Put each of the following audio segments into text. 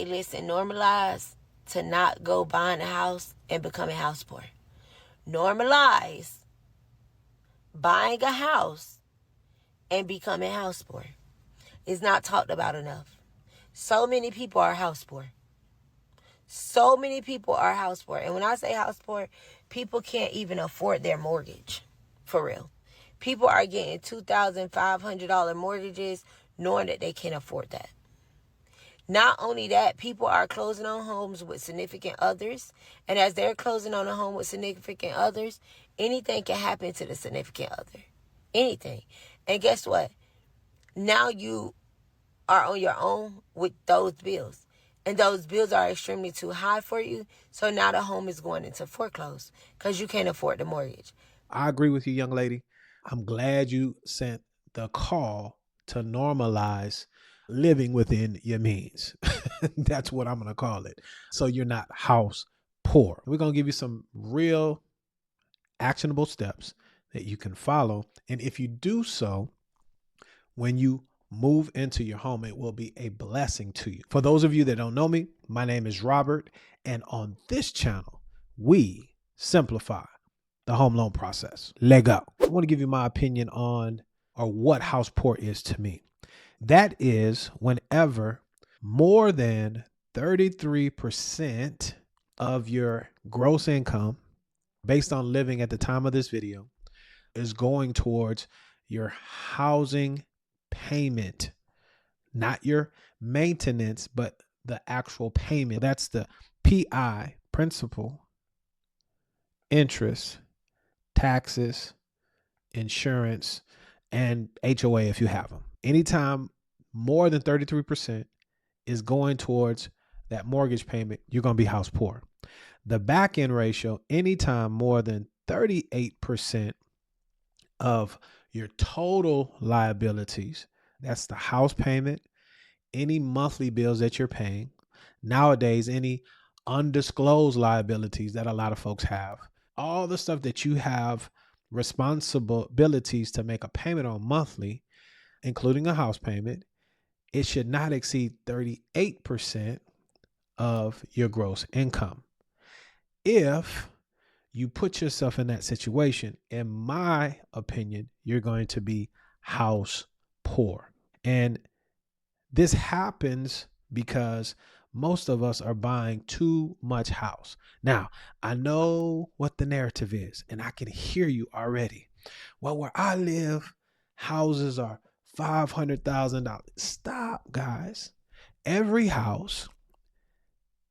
Hey, listen, normalize to not go buying a house and becoming house poor. Normalize buying a house and becoming house poor. It's not talked about enough. So many people are house poor. So many people are house poor. And when I say house poor, people can't even afford their mortgage. For real. People are getting $2,500 mortgages knowing that they can't afford that. Not only that, people are closing on homes with significant others. And as they're closing on a home with significant others, anything can happen to the significant other. Anything. And guess what? Now you are on your own with those bills. And those bills are extremely too high for you. So now the home is going into foreclosure because you can't afford the mortgage. I agree with you, young lady. I'm glad you sent the call to normalize living within your means. That's what I'm going to call it. So you're not house poor. We're going to give you some real actionable steps that you can follow. And if you do so, when you move into your home, it will be a blessing to you. For those of you that don't know me, my name is Robert. And on this channel, we simplify the home loan process. Leg up. I want to give you my opinion on or what house poor is to me. That is whenever more than 33% of your gross income, based on living at the time of this video, is going towards your housing payment, not your maintenance, but the actual payment. That's the PI, principal, interest, taxes, insurance, and HOA if you have them. Anytime more than 33% is going towards that mortgage payment, you're going to be house poor. The back end ratio, anytime more than 38% of your total liabilities, that's the house payment, any monthly bills that you're paying, nowadays, any undisclosed liabilities that a lot of folks have, all the stuff that you have responsibilities to make a payment on monthly, including a house payment, it should not exceed 38% of your gross income. If you put yourself in that situation, in my opinion, you're going to be house poor. And this happens because most of us are buying too much house. Now, I know what the narrative is, and I can hear you already. Well, where I live, houses are $500,000. Stop, guys. Every house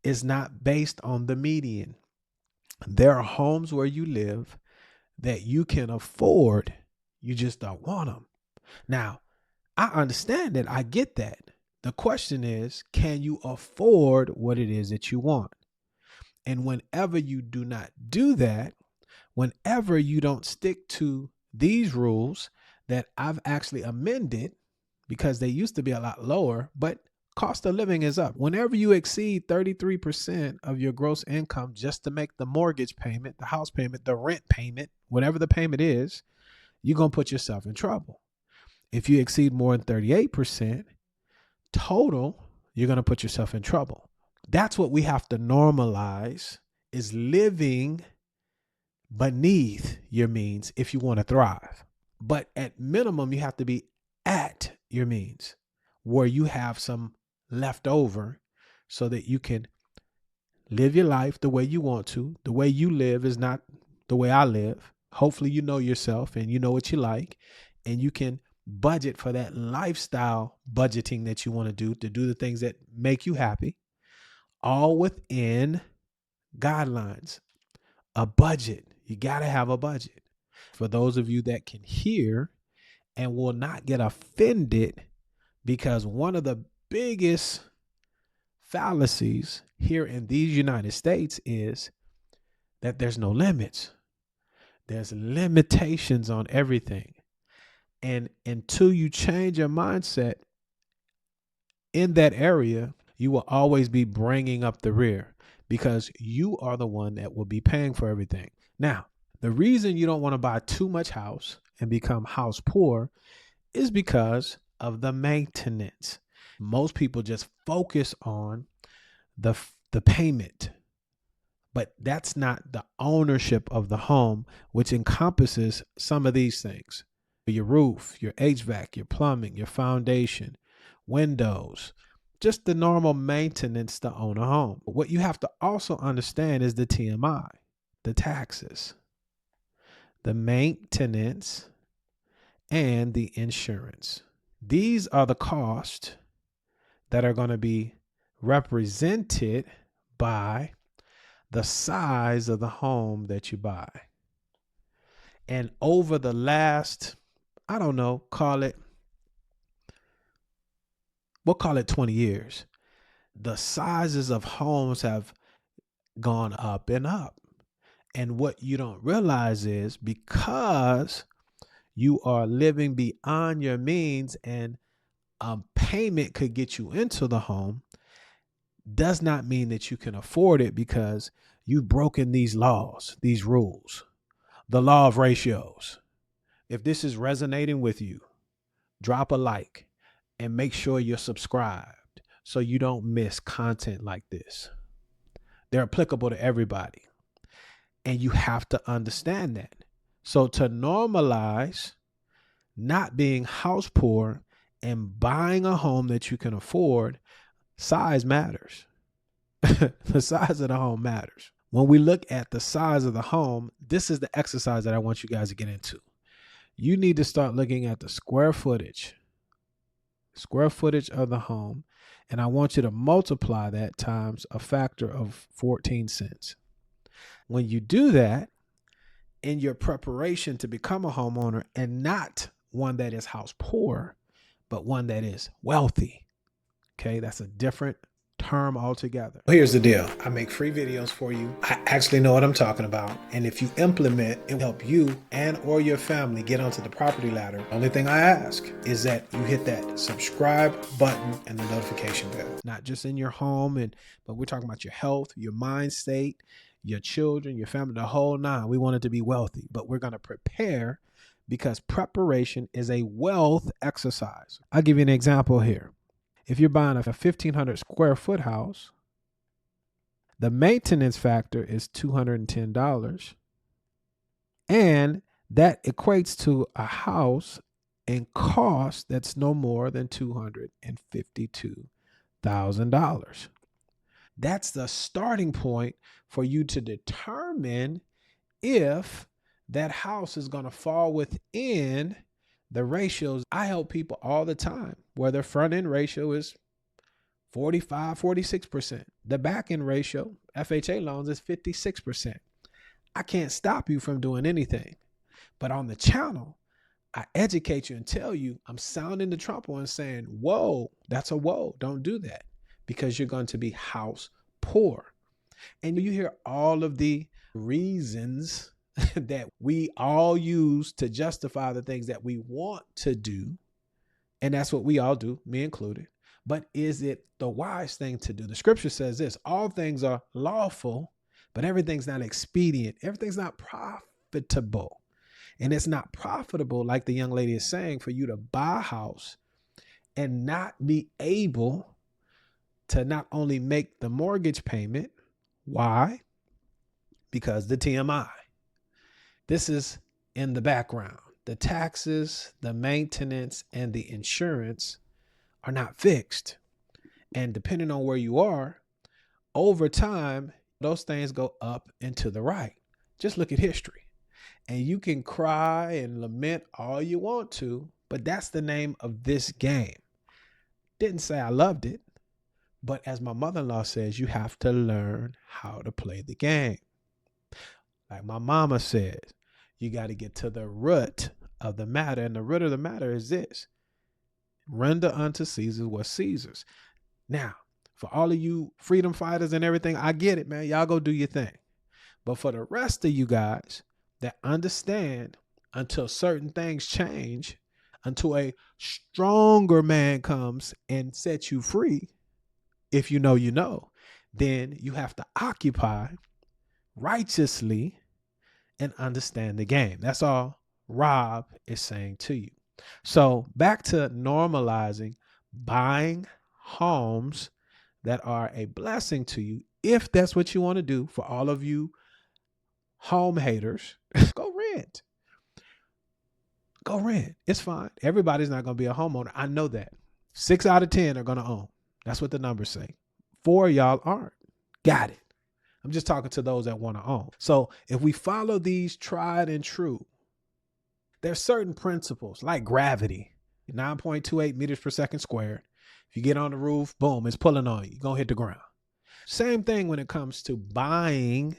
is not based on the median. There are homes where you live that you can afford, you just don't want them. Now, I understand that. I get that. The question is, can you afford what it is that you want? And whenever you do not do that, whenever you don't stick to these rules that I've actually amended because they used to be a lot lower, but cost of living is up. Whenever you exceed 33% of your gross income just to make the mortgage payment, the house payment, the rent payment, whatever the payment is, you're going to put yourself in trouble. If you exceed more than 38% total, you're going to put yourself in trouble. That's what we have to normalize, is living beneath your means if you want to thrive. But at minimum, you have to be at your means where you have some left over so that you can live your life the way you want to. The way you live is not the way I live. Hopefully you know yourself and you know what you like, and you can budget for that lifestyle budgeting that you want to do the things that make you happy, all within guidelines. A budget. You got to have a budget. For those of you that can hear and will not get offended, because one of the biggest fallacies here in these United States is that there's no limits. There's limitations on everything. And until you change your mindset in that area, you will always be bringing up the rear because you are the one that will be paying for everything. Now, the reason you don't want to buy too much house and become house poor is because of the maintenance. Most people just focus on the payment. But that's not the ownership of the home, which encompasses some of these things: your roof, your HVAC, your plumbing, your foundation, windows, just the normal maintenance to own a home. But what you have to also understand is the TMI, the taxes, the maintenance, and the insurance. These are the costs that are going to be represented by the size of the home that you buy. And over the last, I don't know, we'll call it 20 years, the sizes of homes have gone up and up. And what you don't realize is, because you are living beyond your means and a payment could get you into the home, does not mean that you can afford it, because you've broken these laws, these rules, the law of ratios. If this is resonating with you, drop a like and make sure you're subscribed so you don't miss content like this. They're applicable to everybody. And you have to understand that. So to normalize not being house poor and buying a home that you can afford, size matters. The size of the home matters. When we look at the size of the home, this is the exercise that I want you guys to get into. You need to start looking at the square footage of the home, and I want you to multiply that times a factor of 14 cents. When you do that, in your preparation to become a homeowner, and not one that is house poor, but one that is wealthy. Okay, that's a different term altogether. Here's the deal. I make free videos for you. I actually know what I'm talking about. And if you implement, it will help you and or your family get onto the property ladder. The only thing I ask is that you hit that subscribe button and the notification bell. Not just in your home, but we're talking about your health, your mind state, your children, your family, the whole nine. We want it to be wealthy, but we're going to prepare, because preparation is a wealth exercise. I'll give you an example here. If you're buying a 1,500 square foot house, the maintenance factor is $210. And that equates to a house in cost that's no more than $252,000. That's the starting point for you to determine if that house is going to fall within the ratios. I help people all the time where their front end ratio is 45, 46%. The back end ratio, FHA loans, is 56%. I can't stop you from doing anything. But on the channel, I educate you and tell you, I'm sounding the trumpet and saying, whoa, that's a whoa. Don't do that, because you're going to be house poor. And you hear all of the reasons that we all use to justify the things that we want to do. And that's what we all do, me included. But is it the wise thing to do? The scripture says this: all things are lawful, but everything's not expedient. Everything's not profitable. And it's not profitable, like the young lady is saying, for you to buy a house and not be able to not only make the mortgage payment. Why? Because the TMI. This is in the background. The taxes, the maintenance, and the insurance are not fixed. And depending on where you are, over time, those things go up and to the right. Just look at history. And you can cry and lament all you want to, but that's the name of this game. Didn't say I loved it, but as my mother-in-law says, you have to learn how to play the game. Like my mama says, you got to get to the root of the matter. And the root of the matter is this: render unto Caesar what's Caesar's. Now, for all of you freedom fighters and everything, I get it, man. Y'all go do your thing. But for the rest of you guys that understand, until certain things change, until a stronger man comes and sets you free, if you know, then you have to occupy righteously and understand the game. That's all Rob is saying to you. So back to normalizing buying homes that are a blessing to you, if that's what you want to do. For all of you home haters, go rent. Go rent. It's fine. Everybody's not going to be a homeowner. I know that. 6 out of 10 are going to own. That's what the numbers say. 4 of y'all aren't. Got it. I'm just talking to those that want to own. So if we follow these tried and true, there's certain principles like gravity, 9.28 meters per second squared. If you get on the roof, boom, it's pulling on you. You're going to hit the ground. Same thing when it comes to buying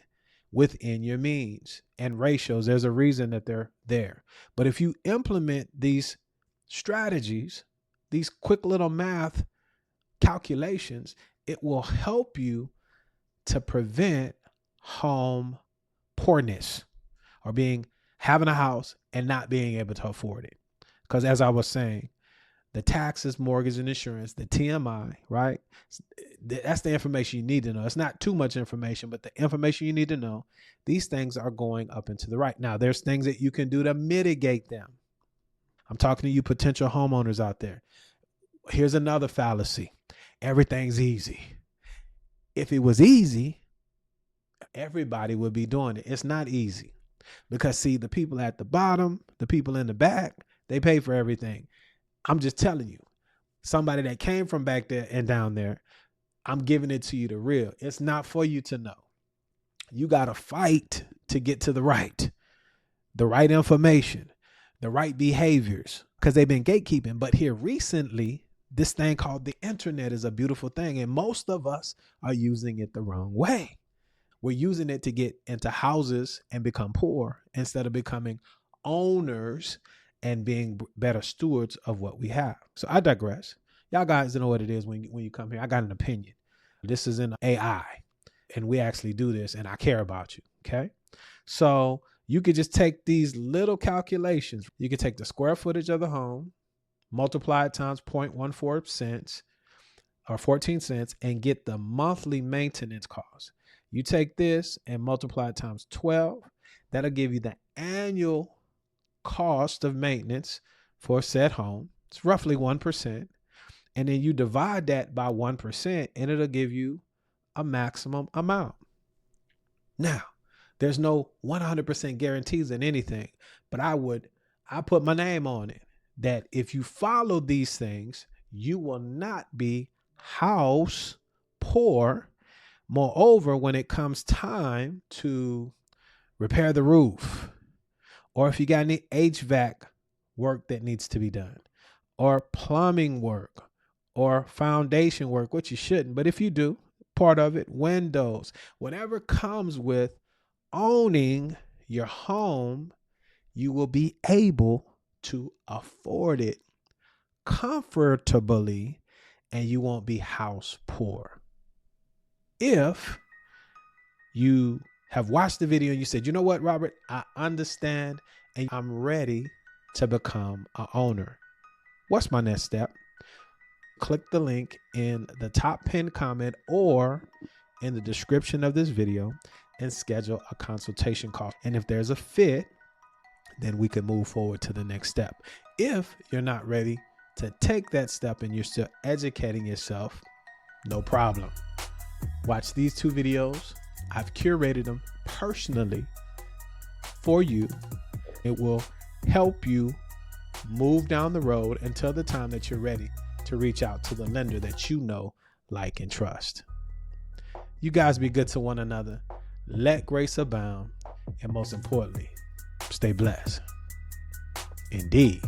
within your means and ratios. There's a reason that they're there. But if you implement these strategies, these quick little math calculations, it will help you to prevent home poorness, or having a house and not being able to afford it. Because as I was saying, the taxes, mortgage, and insurance, the TMI, right? That's the information you need to know. It's not too much information, but the information you need to know, these things are going up and to the right. Now, there's things that you can do to mitigate them. I'm talking to you potential homeowners out there. Here's another fallacy. Everything's easy. If it was easy, everybody would be doing it. It's not easy. Because see, the people at the bottom, the people in the back, they pay for everything. I'm just telling you, somebody that came from back there and down there, I'm giving it to you the real. It's not for you to know. You got to fight to get to the right information, the right behaviors, because they've been gatekeeping. But here recently, this thing called the internet is a beautiful thing. And most of us are using it the wrong way. We're using it to get into houses and become poor instead of becoming owners and being better stewards of what we have. So I digress. Y'all guys know what it is when you come here. I got an opinion. This is an AI, and we actually do this, and I care about you, okay? So you could just take these little calculations. You could take the square footage of the home, multiply it times 0.14 cents or 14 cents, and get the monthly maintenance cost. You take this and multiply it times 12. That'll give you the annual cost of maintenance for said home. It's roughly 1%. And then you divide that by 1% and it'll give you a maximum amount. Now, there's no 100% guarantees in anything, but I put my name on it that if you follow these things, you will not be house poor. Moreover, when it comes time to repair the roof, or if you got any HVAC work that needs to be done, or plumbing work, or foundation work, which you shouldn't, but if you do, part of it, windows, whatever comes with owning your home, you will be able to afford it comfortably, and you won't be house poor. If you have watched the video and you said, you know what, Robert, I understand and I'm ready to become an owner. What's my next step? Click the link in the top pinned comment or in the description of this video and schedule a consultation call. And if there's a fit, then we can move forward to the next step. If you're not ready to take that step and you're still educating yourself, no problem. Watch these 2 videos. I've curated them personally for you. It will help you move down the road until the time that you're ready to reach out to the lender that you know, like, and trust. You guys be good to one another. Let grace abound. And most importantly, stay blessed. Indeed.